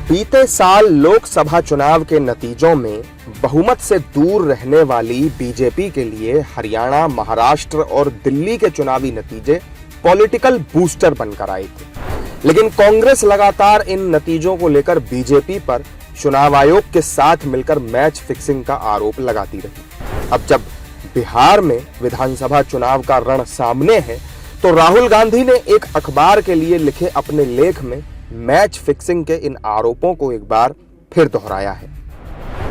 बीते साल लोकसभा चुनाव के नतीजों में बहुमत से दूर रहने वाली बीजेपी के लिए हरियाणा, महाराष्ट्र और दिल्ली के चुनावी नतीजे पॉलिटिकल बूस्टर बनकर आए थे। लेकिन कांग्रेस लगातार इन नतीजों को लेकर बीजेपी पर चुनाव आयोग के साथ मिलकर मैच फिक्सिंग का आरोप लगाती रही। अब जब बिहार में विधानसभा चुनाव का रण सामने है, तो राहुल गांधी ने एक अखबार के लिए लिखे अपने लेख में मैच फिक्सिंग के इन आरोपों को एक बार फिर दोहराया है।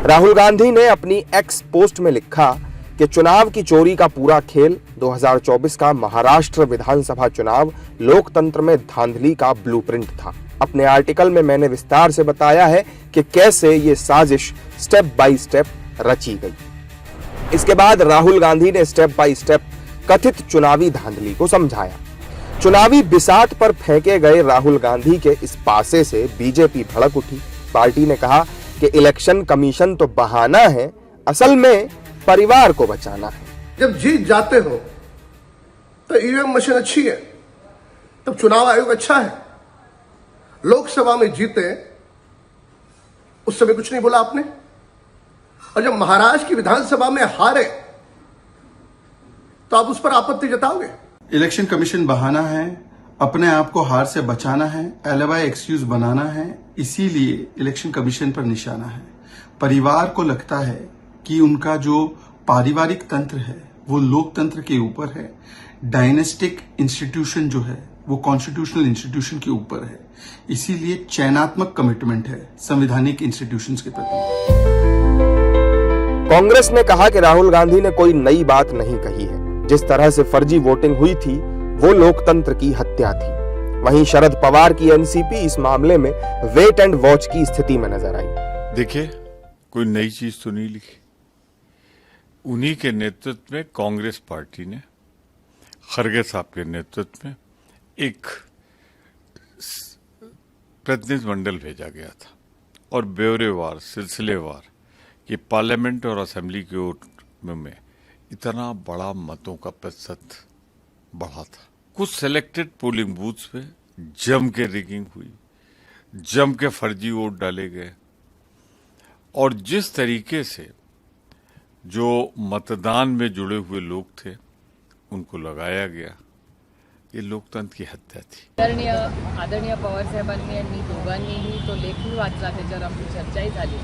राहुल गांधी ने अपनी एक्स पोस्ट में लिखा कि चुनाव की चोरी का पूरा खेल 2024 का महाराष्ट्र विधानसभा चुनाव लोकतंत्र में धांधली का ब्लूप्रिंट था। अपने आर्टिकल में मैंने विस्तार से बताया है कि कैसे ये साजिश स्टेप बाय स्टेप रची गई। इसके बाद राहुल गांधी ने स्टेप बाय स्टेप कथित चुनावी धांधली को समझाया। चुनावी बिसात पर फेंके गए राहुल गांधी के इस पासे से बीजेपी भड़क उठी। पार्टी ने कहा कि इलेक्शन कमीशन तो बहाना है, असल में परिवार को बचाना है। जब जीत जाते हो तो ईवीएम मशीन अच्छी है, तब चुनाव आयोग अच्छा है। लोकसभा में जीते उस समय कुछ नहीं बोला आपने, और जब महाराष्ट्र की विधानसभा में हारे तो आप उस पर आपत्ति जताओगे। इलेक्शन कमीशन बहाना है, अपने आप को हार से बचाना है, एलिबाई एक्सक्यूज बनाना है, इसीलिए इलेक्शन कमीशन पर निशाना है। परिवार को लगता है कि उनका जो पारिवारिक तंत्र है वो लोकतंत्र के ऊपर है, डायनेस्टिक इंस्टीट्यूशन जो है वो कॉन्स्टिट्यूशनल इंस्टीट्यूशन के ऊपर है, इसीलिए चयनात्मक कमिटमेंट है संवैधानिक इंस्टीट्यूशंस के प्रति। कांग्रेस ने कहा कि राहुल गांधी ने कोई नई बात नहीं कही है। जिस तरह से फर्जी वोटिंग हुई थी वो लोकतंत्र की हत्या थी। वहीं शरद पवार की एनसीपी इस मामले में वेट एंड वॉच की स्थिति में नजर आई। देखिए, कोई नई चीज तो नहीं लिखी। उन्हीं के नेतृत्व में कांग्रेस पार्टी ने खरगे साहब के नेतृत्व में एक प्रतिनिधिमंडल भेजा गया था और ब्यौरेवार सिलसिलेवार कि पार्लियामेंट और असेंबली के वोट में इतना बड़ा मतों का प्रतिशत बढ़ा था। कुछ सिलेक्टेड पोलिंग बूथ्स पे जम के रिगिंग हुई, जम के फर्जी वोट डाले गए, और जिस तरीके से जो मतदान में जुड़े हुए लोग थे उनको लगाया गया, ये लोकतंत्र की हत्या थी। आदरणीय पवार साहेबांनी आणि दोघांनीही तो लेखही वाचला, त्याच्यावर आमची चर्चाही झाली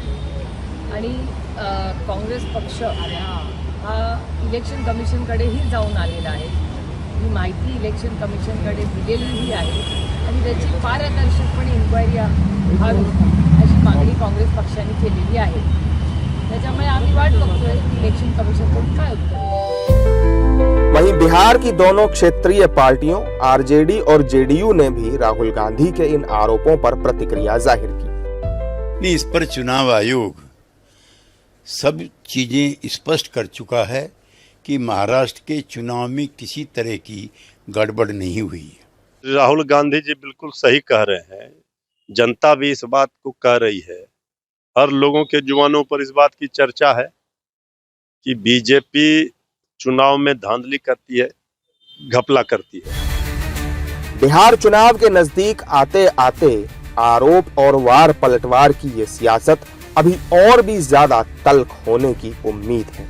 आणि काँग्रेस पक्ष हा इलेक्शन कमिशनकडेही जाऊन आलेला आहे। ही माहिती इलेक्शन कमिशनकडे दिलेलीही आहे आणि त्याची पारदर्शकपणे इन्क्वायरी व्हावी अशी मागणी काँग्रेस पक्षाने केलेली आहे। त्याच्यामुळे आम्ही वाट बघतोय की इलेक्शन कमिशनकडून काय उत्तर। वहीं बिहार की दोनों क्षेत्रीय पार्टियों आरजेडी और जेडीयू ने भी राहुल गांधी के इन आरोपों पर प्रतिक्रिया जाहिर की। इस पर चुनाव आयोग सब चीजें स्पष्ट कर चुका है कि महाराष्ट्र के चुनाव में किसी तरह की गड़बड़ नहीं हुई है। राहुल गांधी जी बिल्कुल सही कह रहे हैं, जनता भी इस बात को कह रही है, हर लोगों के जुबानों पर इस बात की चर्चा है कि बीजेपी चुनाव में धांधली करती है, घपला करती है। बिहार चुनाव के नजदीक आते आते आरोप और वार पलटवार की ये सियासत अभी और भी ज्यादा तल्ख होने की उम्मीद है।